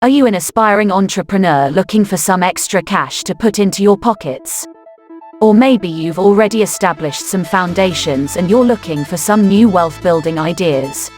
Are you an aspiring entrepreneur looking for some extra cash to put into your pockets? Or maybe you've already established some foundations and you're looking for some new wealth-building ideas.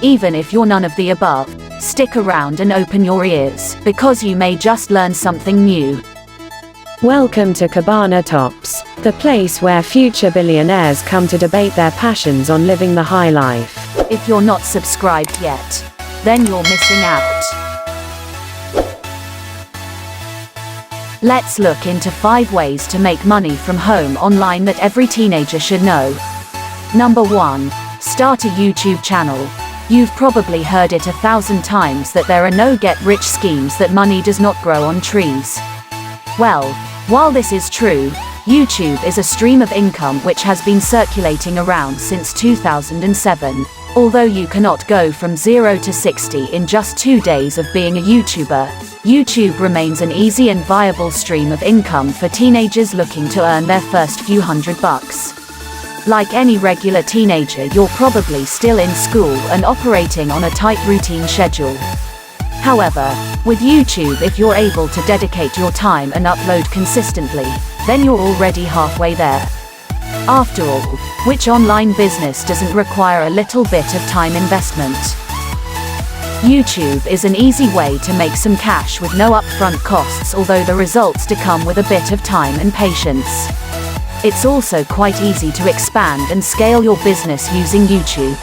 Even if you're none of the above, stick around and open your ears, because you may just learn something new. Welcome to CobanaTops, the place where future billionaires come to debate their passions on living the high life. If you're not subscribed yet, then you're missing out. Let's look into 5 ways to make money from home online that every teenager should know. Number 1. Start a YouTube channel. You've probably heard it 1,000 times that there are no get-rich schemes, that money does not grow on trees. Well, while this is true, YouTube is a stream of income which has been circulating around since 2007. Although you cannot go from 0 to 60 in just 2 days of being a YouTuber, YouTube remains an easy and viable stream of income for teenagers looking to earn their first few $100. Like any regular teenager, you're probably still in school and operating on a tight routine schedule. However, with YouTube, if you're able to dedicate your time and upload consistently, then you're already halfway there. After all, which online business doesn't require a little bit of time investment? YouTube is an easy way to make some cash with no upfront costs, although the results do come with a bit of time and patience. It's also quite easy to expand and scale your business using YouTube.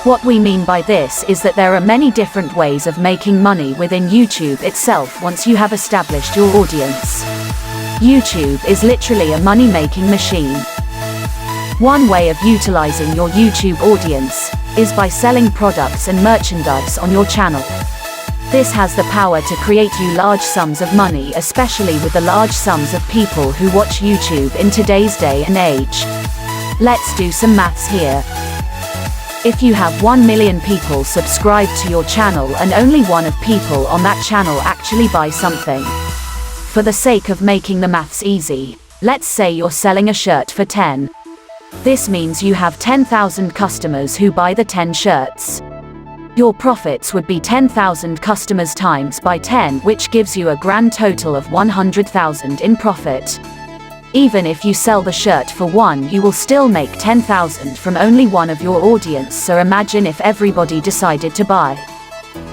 What we mean by this is that there are many different ways of making money within YouTube itself once you have established your audience. YouTube is literally a money-making machine. One way of utilizing your YouTube audience is by selling products and merchandise on your channel. This has the power to create you large sums of money, especially with the large sums of people who watch YouTube in today's day and age. Let's do some maths here. If you have 1 million people subscribed to your channel and only 1 of people on that channel actually buy something. For the sake of making the maths easy, let's say you're selling a shirt for 10. This means you have 10,000 customers who buy the 10 shirts. Your profits would be 10,000 customers times by 10, which gives you a grand total of 100,000 in profit. Even if you sell the shirt for 1, you will still make 10,000 from only 1 of your audience, so imagine if everybody decided to buy.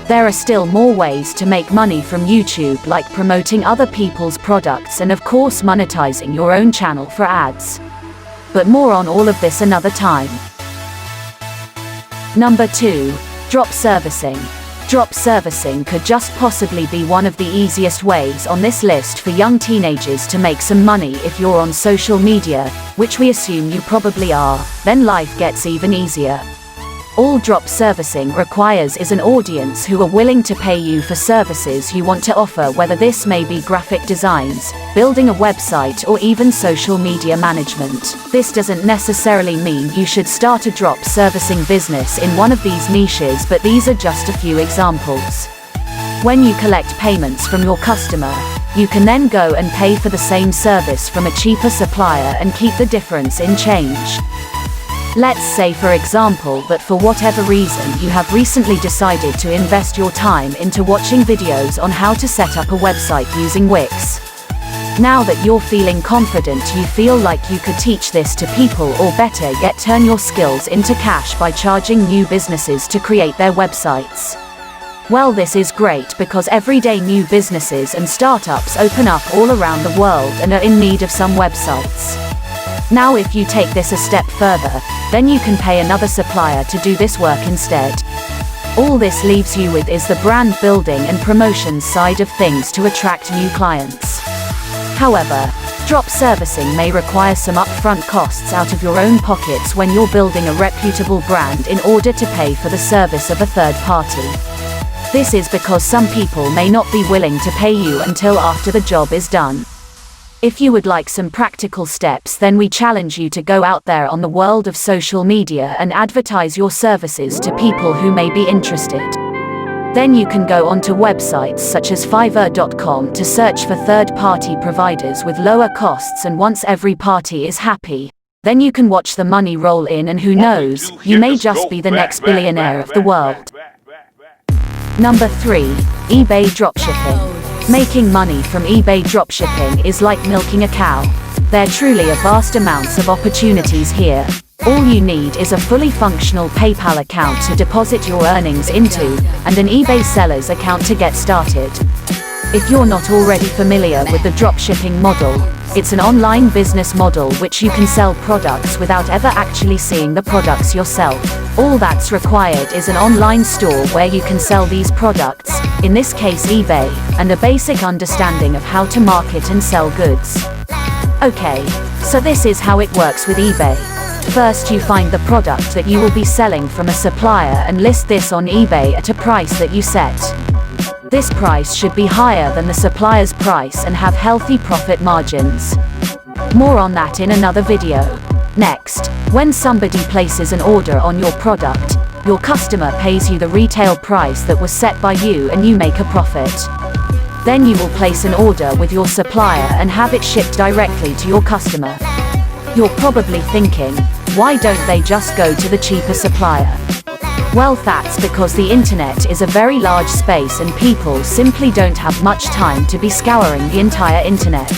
There are still more ways to make money from YouTube, like promoting other people's products and of course monetizing your own channel for ads. But more on all of this another time. Number 2. Drop servicing. Drop servicing could just possibly be one of the easiest ways on this list for young teenagers to make some money. If you're on social media, which we assume you probably are, then life gets even easier. All drop servicing requires is an audience who are willing to pay you for services you want to offer, whether this may be graphic designs, building a website, or even social media management. This doesn't necessarily mean you should start a drop servicing business in one of these niches, but these are just a few examples. When you collect payments from your customer, you can then go and pay for the same service from a cheaper supplier and keep the difference in change. Let's say, for example, that for whatever reason you have recently decided to invest your time into watching videos on how to set up a website using Wix. Now that you're feeling confident, you feel like you could teach this to people, or better yet, turn your skills into cash by charging new businesses to create their websites. Well, this is great because every day new businesses and startups open up all around the world and are in need of some websites. Now if you take this a step further, then you can pay another supplier to do this work instead. All this leaves you with is the brand building and promotions side of things to attract new clients. However, drop servicing may require some upfront costs out of your own pockets when you're building a reputable brand in order to pay for the service of a third party. This is because some people may not be willing to pay you until after the job is done. If you would like some practical steps, then we challenge you to go out there on the world of social media and advertise your services to people who may be interested. Then you can go onto websites such as Fiverr.com to search for third-party providers with lower costs, and once every party is happy, then you can watch the money roll in, and who knows, you may just be the next billionaire of the world. Number 3. eBay Dropshipping. Making money from eBay dropshipping is like milking a cow. There truly are vast amounts of opportunities here. All you need is a fully functional PayPal account to deposit your earnings into, and an eBay seller's account to get started. If you're not already familiar with the dropshipping model, it's an online business model which you can sell products without ever actually seeing the products yourself. All that's required is an online store where you can sell these products, in this case eBay, and a basic understanding of how to market and sell goods. Okay, so this is how it works with eBay. First, you find the product that you will be selling from a supplier and list this on eBay at a price that you set. This price should be higher than the supplier's price and have healthy profit margins. More on that in another video. Next, when somebody places an order on your product, your customer pays you the retail price that was set by you and you make a profit. Then you will place an order with your supplier and have it shipped directly to your customer. You're probably thinking, why don't they just go to the cheaper supplier? Well, that's because the internet is a very large space and people simply don't have much time to be scouring the entire internet.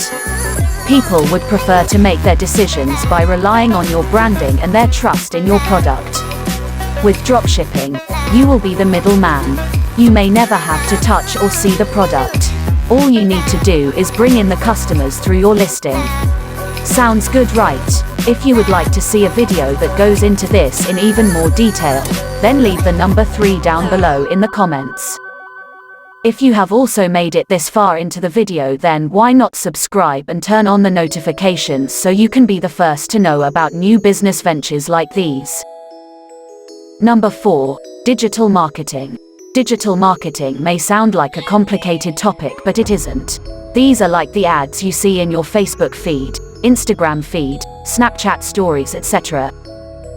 People would prefer to make their decisions by relying on your branding and their trust in your product. With dropshipping, you will be the middleman. You may never have to touch or see the product. All you need to do is bring in the customers through your listing. Sounds good, right? If you would like to see a video that goes into this in even more detail, then leave the number 3 down below in the comments. If you have also made it this far into the video, then why not subscribe and turn on the notifications so you can be the first to know about new business ventures like these. Number 4. Digital marketing. Digital marketing may sound like a complicated topic, but it isn't. These are like the ads you see in your Facebook feed, Instagram feed, Snapchat stories, etc.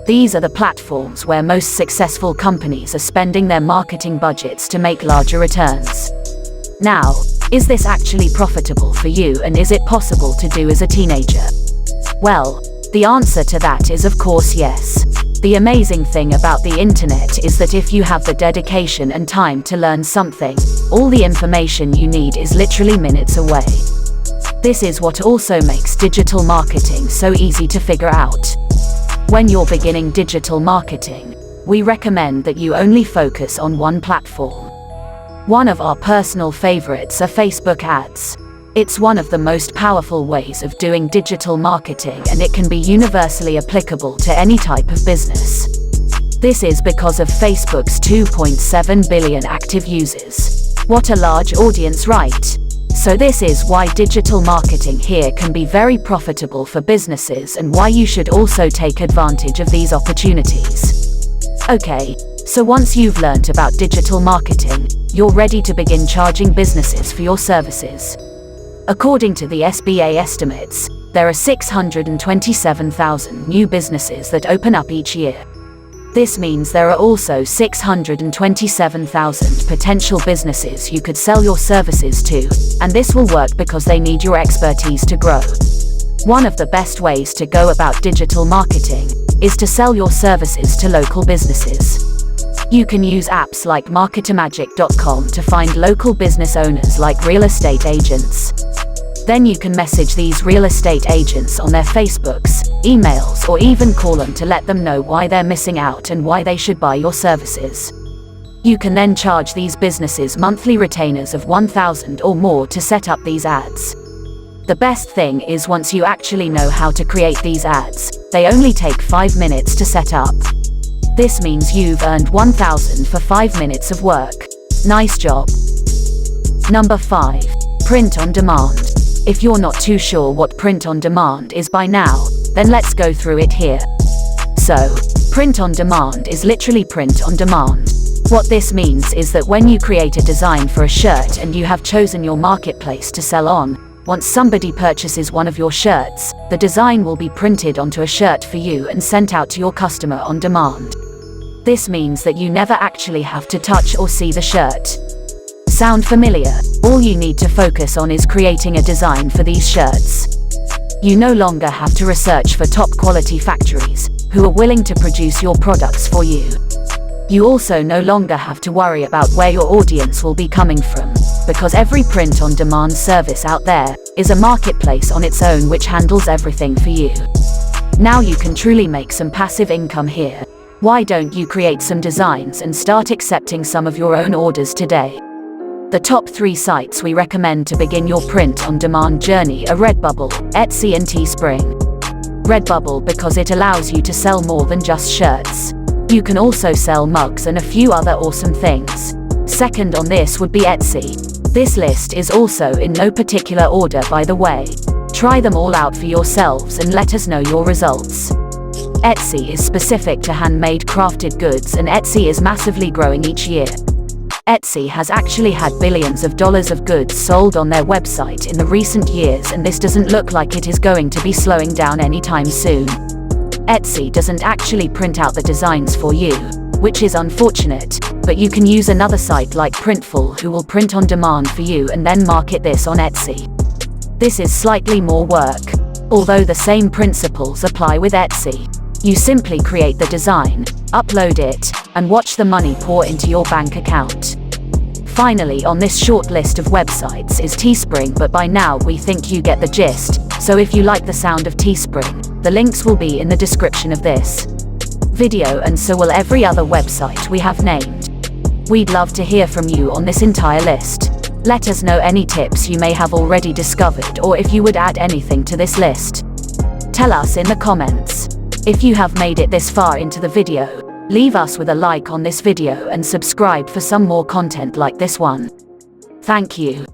These are the platforms where most successful companies are spending their marketing budgets to make larger returns. Now, is this actually profitable for you, and is it possible to do as a teenager? Well, the answer to that is of course yes. The amazing thing about the internet is that if you have the dedication and time to learn something, all the information you need is literally minutes away. This is what also makes digital marketing so easy to figure out. When you're beginning digital marketing, we recommend that you only focus on one platform. One of our personal favorites are Facebook ads. It's one of the most powerful ways of doing digital marketing, and it can be universally applicable to any type of business. This is because of Facebook's 2.7 billion active users. What a large audience, right? So this is why digital marketing here can be very profitable for businesses, and why you should also take advantage of these opportunities. Okay, so once you've learnt about digital marketing, you're ready to begin charging businesses for your services. According to the SBA estimates, there are 627,000 new businesses that open up each year. This means there are also 627,000 potential businesses you could sell your services to, and this will work because they need your expertise to grow. One of the best ways to go about digital marketing is to sell your services to local businesses. You can use apps like marketermagic.com to find local business owners like real estate agents. Then you can message these real estate agents on their Facebooks, emails, or even call them to let them know why they're missing out and why they should buy your services. You can then charge these businesses monthly retainers of $1,000 or more to set up these ads. The best thing is, once you actually know how to create these ads, they only take 5 minutes to set up. This means you've earned $1,000 for 5 minutes of work. Nice job. Number 5. Print on demand. If you're not too sure what print on demand is by now, then let's go through it here. So, print on demand is literally print on demand. What this means is that when you create a design for a shirt and you have chosen your marketplace to sell on, once somebody purchases one of your shirts, the design will be printed onto a shirt for you and sent out to your customer on demand. This means that you never actually have to touch or see the shirt. Sound familiar? All you need to focus on is creating a design for these shirts. You no longer have to research for top quality factories who are willing to produce your products for you. You also no longer have to worry about where your audience will be coming from, because every print-on-demand service out there is a marketplace on its own which handles everything for you. Now you can truly make some passive income here. Why don't you create some designs and start accepting some of your own orders today? The top 3 sites we recommend to begin your print-on-demand journey are Redbubble, Etsy and Teespring. Redbubble because it allows you to sell more than just shirts. You can also sell mugs and a few other awesome things. Second on this would be Etsy. This list is also in no particular order, by the way. Try them all out for yourselves and let us know your results. Etsy is specific to handmade crafted goods, and Etsy is massively growing each year. Etsy has actually had billions of dollars of goods sold on their website in the recent years, and this doesn't look like it is going to be slowing down anytime soon. Etsy doesn't actually print out the designs for you, which is unfortunate, but you can use another site like Printful who will print on demand for you and then market this on Etsy. This is slightly more work, although the same principles apply with Etsy. You simply create the design, upload it, and watch the money pour into your bank account. Finally on this short list of websites is Teespring, but by now we think you get the gist, so if you like the sound of Teespring, the links will be in the description of this video, and so will every other website we have named. We'd love to hear from you on this entire list. Let us know any tips you may have already discovered, or if you would add anything to this list. Tell us in the comments. If you have made it this far into the video, leave us with a like on this video and subscribe for some more content like this one. Thank you.